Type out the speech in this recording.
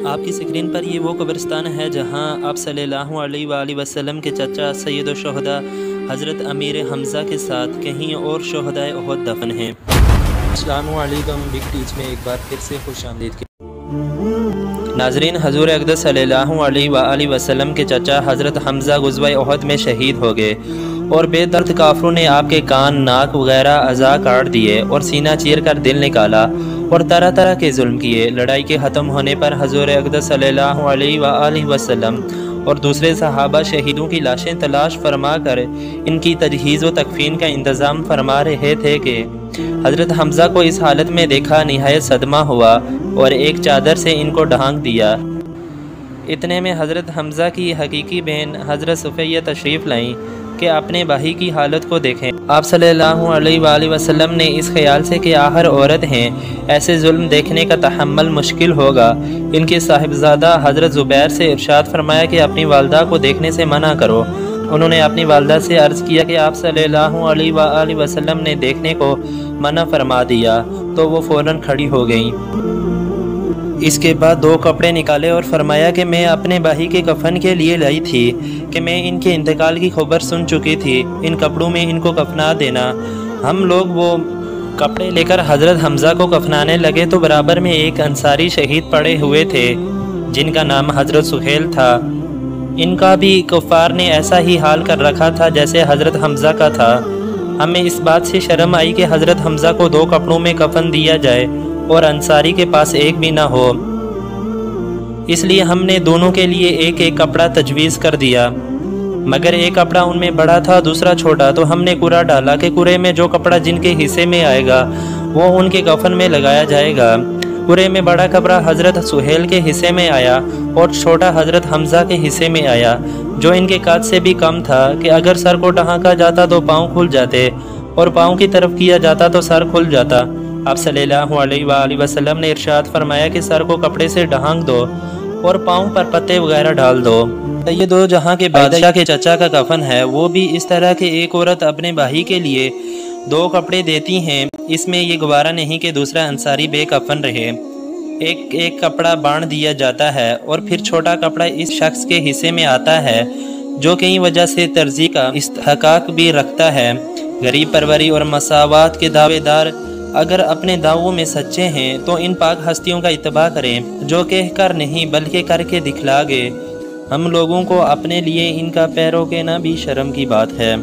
آپ کی سکرین پر یہ وہ قبرستان ہے جہاں آپ صلی اللہ علیہ وآلہ وسلم کے چچا سید الشہداء حضرت امیر حمزہ کے ساتھ کہیں اور شہدائے احد دفن ہیں۔ السلام علیکم، بگ ٹیچ میں ایک بار پھر سے خوش آمدید۔ ناظرین، حضور اقدس صلی اللہ علیہ وآلہ وسلم کے چچا حضرت حمزہ غزوہ احد میں شہید ہو گئے اور بے درد کافروں نے آپ کے کان، ناک وغیرہ اعضاء کاٹ دیے اور سینہ چیر کر دل نکالا اور طرح طرح کے ظلم کیے۔ لڑائی کے ختم ہونے پر حضور اقدس صلی اللہ علیہ وآلہ وسلم اور دوسرے صحابہ شہیدوں کی لاشیں تلاش فرما کر ان کی تجہیز و تکفین کا انتظام فرما رہے تھے کہ حضرت حمزہ کو اس حالت میں دیکھا نہایت صدمہ ہوا اور ایک چادر سے ان کو ڈھانک دیا۔ اتنے میں حضرت حمزہ کی حقیقی بہن حضرت صفیہ تشریف لائیں کہ اپنے بھائی کی حالت کو دیکھیں۔ آپ صلی اللہ علیہ وآلہ وسلم نے اس خیال سے کہ آخر عورت ہیں، ایسے ظلم دیکھنے کا تحمل مشکل ہوگا، ان کے صاحبزادہ حضرت زبیر سے ارشاد فرمایا کہ اپنی والدہ کو دیکھنے سے منع کرو۔ انہوں نے اپنی والدہ سے عرض کیا کہ آپ صلی اللہ علیہ وآلہ وسلم نے دیکھنے کو منع فرما دیا تو وہ فوراً کھڑی ہو گئیں۔ اس کے بعد 2 کپڑے نکالے اور فرمایا کہ میں اپنے بھائی کے کفن کے لیے لائی تھی کہ میں ان کے انتقال کی خبر سن چکی تھی، ان کپڑوں میں ان کو کفنا دینا۔ ہم لوگ وہ کپڑے لے کر حضرت حمزہ کو کفنانے لگے تو برابر میں ایک انصاری شہید پڑے ہوئے تھے جن کا نام حضرت سہیل تھا۔ ان کا بھی کفار نے ایسا ہی حال کر رکھا تھا جیسے حضرت حمزہ کا تھا۔ ہمیں اس بات سے شرم آئی کہ حضرت حمزہ کو 2 کپڑوں میں کفن دیا جائے اور انصاری کے پاس ایک بھی نہ ہو، اس لیے ہم نے دونوں کے لیے ایک ایک کپڑا تجویز کر دیا، مگر ایک کپڑا ان میں بڑا تھا، دوسرا چھوٹا، تو ہم نے قرعہ ڈالا کہ قرعے میں جو کپڑا جن کے حصے میں آئے گا وہ ان کے کفن میں لگایا جائے گا۔ قرعے میں بڑا کپڑا حضرت سہیل کے حصے میں آیا اور چھوٹا حضرت حمزہ کے حصے میں آیا، جو ان کے قد سے بھی کم تھا کہ اگر سر کو ڈھانکا جاتا تو پاؤں کھل جاتے اور پاؤں کی طرف کیا جاتا تو سر کھل جاتا۔ آپ صلی اللہ علیہ وآلہ وسلم نے ارشاد فرمایا کہ سر کو کپڑے سے ڈھانک دو اور پاؤں پر پتے وغیرہ ڈال دو۔ یہ 2 جہاں کے بادشاہ کے چچا کا کفن ہے، وہ بھی اس طرح کہ ایک عورت اپنے بھائی کے لیے 2 کپڑے دیتی ہیں، اس میں یہ گوارا نہیں کہ دوسرا انصاری بے کفن رہے۔ ایک ایک کپڑا بانٹ دیا جاتا ہے اور پھر چھوٹا کپڑا اس شخص کے حصے میں آتا ہے جو کئی وجہ سے ترجیح کا استحقاق بھی رکھتا ہے۔ غریب پروری اور مساوات کے دعوے دار اگر اپنے دعووں میں سچے ہیں تو ان پاک ہستیوں کا اتباع کریں جو کہہ کر نہیں بلکہ کر کے دکھلا گے۔ ہم لوگوں کو اپنے لیے ان کا پیرو کہنا بھی شرم کی بات ہے۔